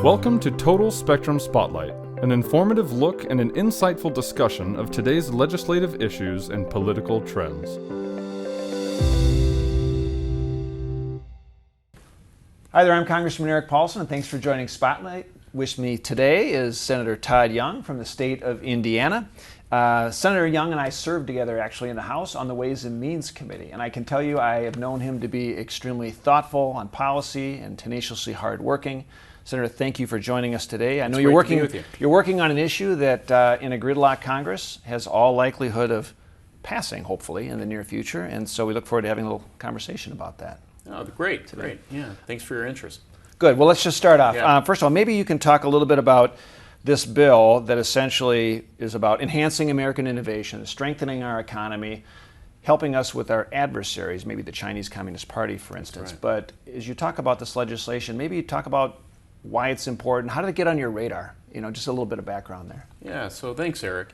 Welcome to Total Spectrum Spotlight, an informative look and an insightful discussion of today's legislative issues and political trends. Hi there, I'm Congressman Eric Paulson, and thanks for joining Spotlight. With me today is Senator Todd Young from the state of Indiana. Senator Young and I served together actually in the House on the Ways and Means Committee, and I can tell you I have known him to be extremely thoughtful on policy and tenaciously hardworking. Senator, thank you for joining us today. I know you're working on an issue that in a gridlock Congress has all likelihood of passing, hopefully, in the near future, and so we look forward to having a little conversation about that. Oh, great. Yeah, thanks for your interest. Good. Well, let's just start off. First of all, maybe you can talk a little bit about this bill that essentially is about enhancing American innovation, strengthening our economy, helping us with our adversaries, maybe the Chinese Communist Party, for instance. Right. But as you talk about this legislation, maybe you talk about why it's important. How did it get on your radar? You know, just a little bit of background there. Yeah, so thanks, Eric.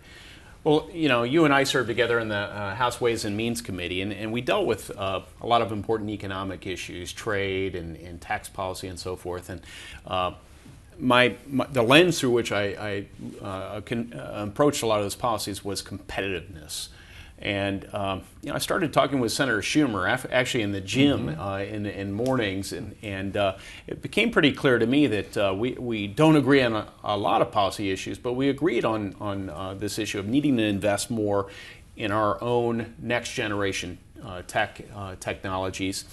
Well, you know, you and I served together in the House Ways and Means Committee, and we dealt with a lot of important economic issues, trade and tax policy and so forth. And the lens through which I approached a lot of those policies was competitiveness. And you know, I started talking with Senator Schumer actually in the gym in mornings, and it became pretty clear to me that we don't agree on a lot of policy issues, but we agreed on this issue of needing to invest more in our own next generation technologies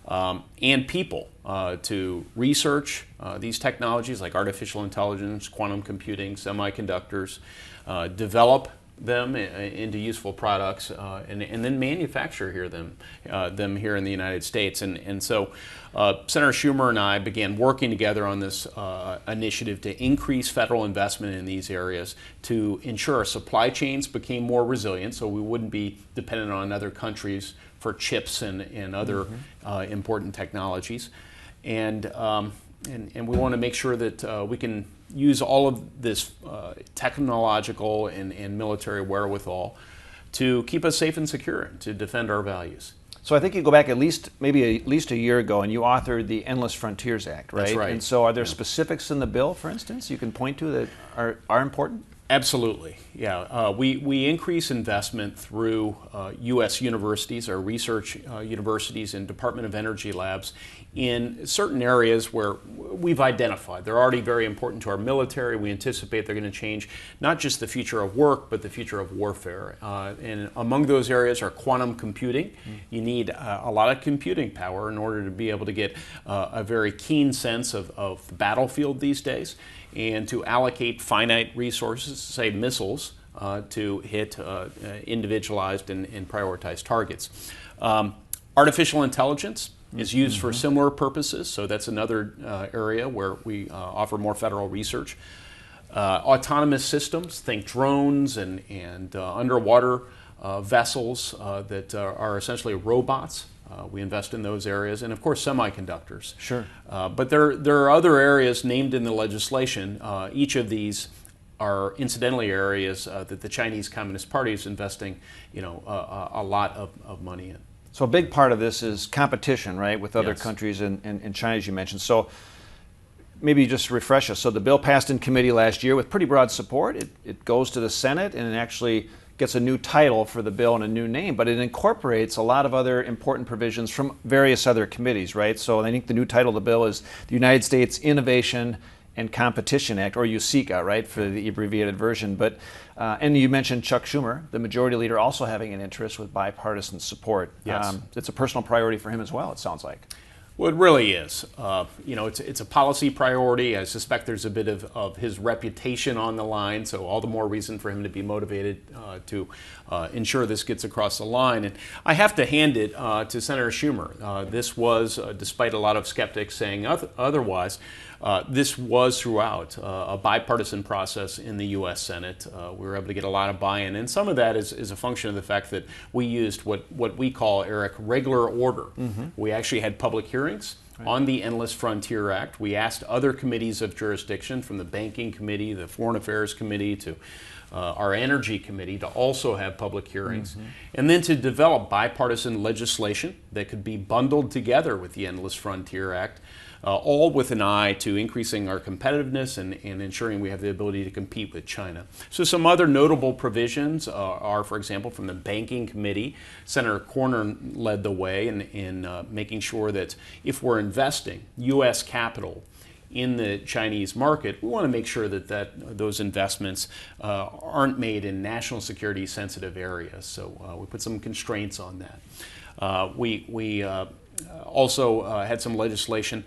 and people to research these technologies like artificial intelligence, quantum computing, semiconductors, develop them into useful products, and then manufacture them here in the United States. And so Senator Schumer and I began working together on this initiative to increase federal investment in these areas to ensure our supply chains became more resilient so we wouldn't be dependent on other countries for chips and other important technologies. And we want to make sure that we can use all of this technological and military wherewithal to keep us safe and secure, to defend our values. So I think you go back at least a year ago, and you authored the Endless Frontiers Act, right? That's right. And so are there specifics in the bill, for instance, you can point to that are important? Absolutely, yeah. We increase investment through U.S. universities, our research universities and Department of Energy labs in certain areas where we've identified. They're already very important to our military. We anticipate they're going to change not just the future of work, but the future of warfare. And among those areas are quantum computing. You need a lot of computing power in order to be able to get a very keen sense of the battlefield these days, and to allocate finite resources, say missiles, to hit individualized and prioritized targets. Artificial intelligence is used for similar purposes, so that's another area where we offer more federal research. Autonomous systems, think drones and underwater vessels that are essentially robots. We invest in those areas, and of course semiconductors. Sure. But there are other areas named in the legislation. Each of these are incidentally areas that the Chinese Communist Party is investing, you know, a lot of money in. So a big part of this is competition, right, with other Yes. countries and China, as you mentioned. So maybe just refresh us. So the bill passed in committee last year with pretty broad support. It goes to the Senate, and it actually gets a new title for the bill and a new name, but it incorporates a lot of other important provisions from various other committees, right? So I think the new title of the bill is the United States Innovation and Competition Act, or USICA, right, for the abbreviated version. But and you mentioned Chuck Schumer, the majority leader, also having an interest with bipartisan support. Yes. It's a personal priority for him as well, it sounds like. Well, it really is. You know, it's a policy priority. I suspect there's a bit of his reputation on the line, so all the more reason for him to be motivated to ensure this gets across the line. And I have to hand it to Senator Schumer. This was, despite a lot of skeptics saying otherwise, this was throughout a bipartisan process in the U.S. Senate. We were able to get a lot of buy-in, and some of that is a function of the fact that we used what we call, Eric, regular order. We actually had public hearings on the Endless Frontier Act. We asked other committees of jurisdiction, from the Banking Committee, the Foreign Affairs Committee, to our Energy Committee to also have public hearings, and then to develop bipartisan legislation that could be bundled together with the Endless Frontier Act, all with an eye to increasing our competitiveness and ensuring we have the ability to compete with China. So some other notable provisions are, for example, from the Banking Committee. Senator Cornyn led the way in making sure that if we're investing U.S. capital in the Chinese market, we want to make sure that those investments aren't made in national security sensitive areas. So we put some constraints on that. We also had some legislation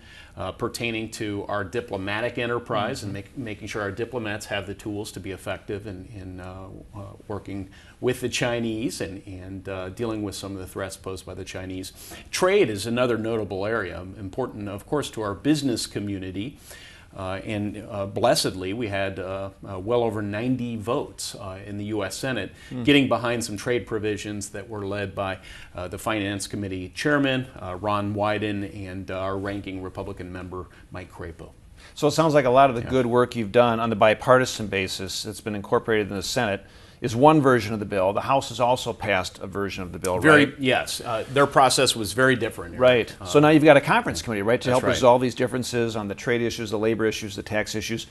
pertaining to our diplomatic enterprise and making sure our diplomats have the tools to be effective in working with the Chinese and dealing with some of the threats posed by the Chinese. Trade is another notable area, important, of course, to our business community. Blessedly, we had well over 90 votes in the U.S. Senate getting behind some trade provisions that were led by the Finance Committee Chairman, Ron Wyden, and our ranking Republican member, Mike Crapo. So it sounds like a lot of the good work you've done on the bipartisan basis that's been incorporated in the Senate is one version of the bill. The House has also passed a version of the bill, right? Yes. Their process was very different. Right. So now you've got a conference committee, right, to help right. resolve these differences on the trade issues, the labor issues, the tax issues.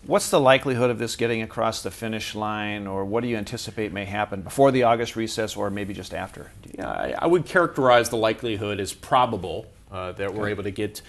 What's the likelihood of this getting across the finish line, or what do you anticipate may happen before the August recess or maybe just after? Yeah, I would characterize the likelihood as probable that we're able to get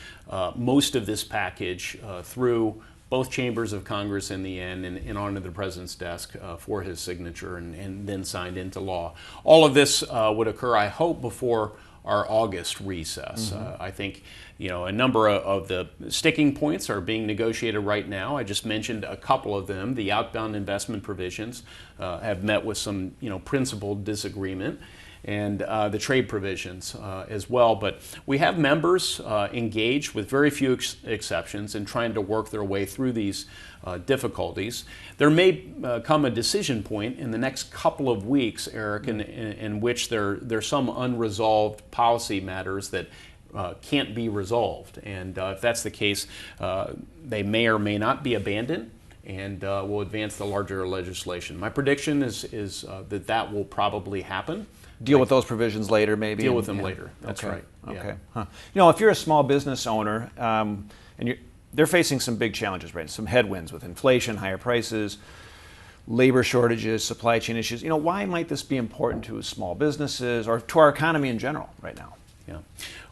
most of this package through both chambers of Congress in the end and onto the President's desk for his signature and then signed into law. All of this would occur, I hope, before our August recess. I think a number of the sticking points are being negotiated right now. I just mentioned a couple of them. The outbound investment provisions have met with some principled disagreement, and the trade provisions as well. But we have members engaged, with very few exceptions, in trying to work their way through these difficulties. There may come a decision point in the next couple of weeks, Eric, in which there's some unresolved policy matters that can't be resolved. And if that's the case, they may or may not be abandoned, and will advance the larger legislation. My prediction is that will probably happen. Deal with those provisions later, maybe? Deal with them later. That's right. Okay. Yeah. Huh. If you're a small business owner and they're facing some big challenges, right? Some headwinds with inflation, higher prices, labor shortages, supply chain issues. Why might this be important to small businesses or to our economy in general right now? Yeah.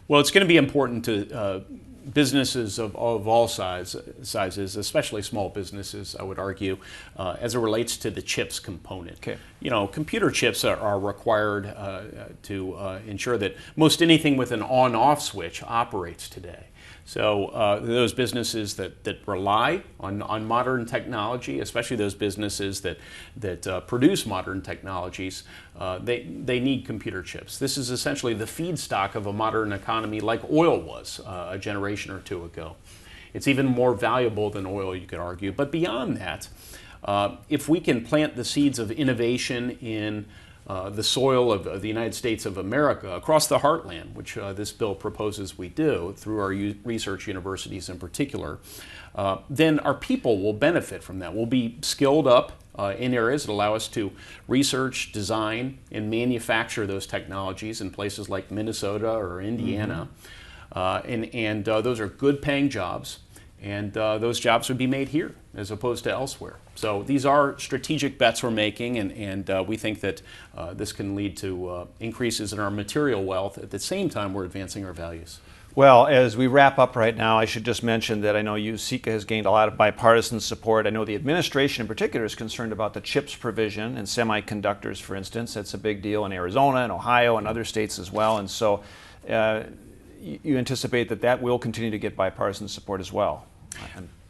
Well, it's going to be important to businesses of all sizes, especially small businesses, I would argue, as it relates to the chips component. Okay. Computer chips are required to ensure that most anything with an on-off switch operates today. So those businesses that rely on modern technology, especially those businesses that produce modern technologies, they need computer chips. This is essentially the feedstock of a modern economy, like oil was a generation or two ago. It's even more valuable than oil, you could argue. But beyond that, if we can plant the seeds of innovation in the soil of the United States of America, across the heartland, which this bill proposes we do, through our research universities in particular, then our people will benefit from that. We'll be skilled up in areas that allow us to research, design, and manufacture those technologies in places like Minnesota or Indiana. And those are good paying jobs. And those jobs would be made here as opposed to elsewhere. So these are strategic bets we're making, and we think that this can lead to increases in our material wealth. At the same time, we're advancing our values. Well, as we wrap up right now, I should just mention that I know USICA has gained a lot of bipartisan support. I know the administration in particular is concerned about the CHIPS provision and semiconductors, for instance. That's a big deal in Arizona and Ohio and other states as well. And so you anticipate that will continue to get bipartisan support as well?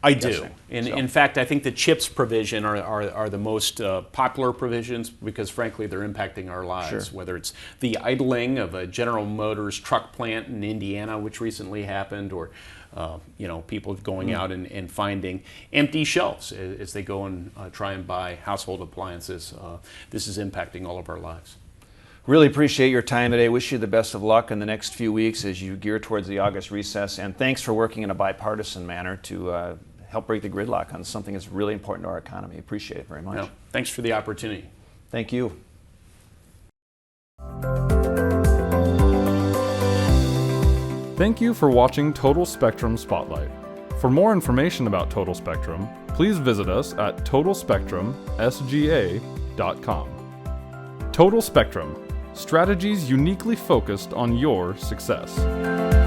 I do. In fact, I think the CHIPS provision are the most popular provisions because, frankly, they're impacting our lives. Sure. Whether it's the idling of a General Motors truck plant in Indiana, which recently happened, or people going out and finding empty shelves as they go and try and buy household appliances. This is impacting all of our lives. Really appreciate your time today. Wish you the best of luck in the next few weeks as you gear towards the August recess. And thanks for working in a bipartisan manner to help break the gridlock on something that's really important to our economy. Appreciate it very much. No, thanks for the opportunity. Thank you. Thank you for watching Total Spectrum Spotlight. For more information about Total Spectrum, please visit us at totalspectrumsga.com. Total Spectrum, strategies uniquely focused on your success.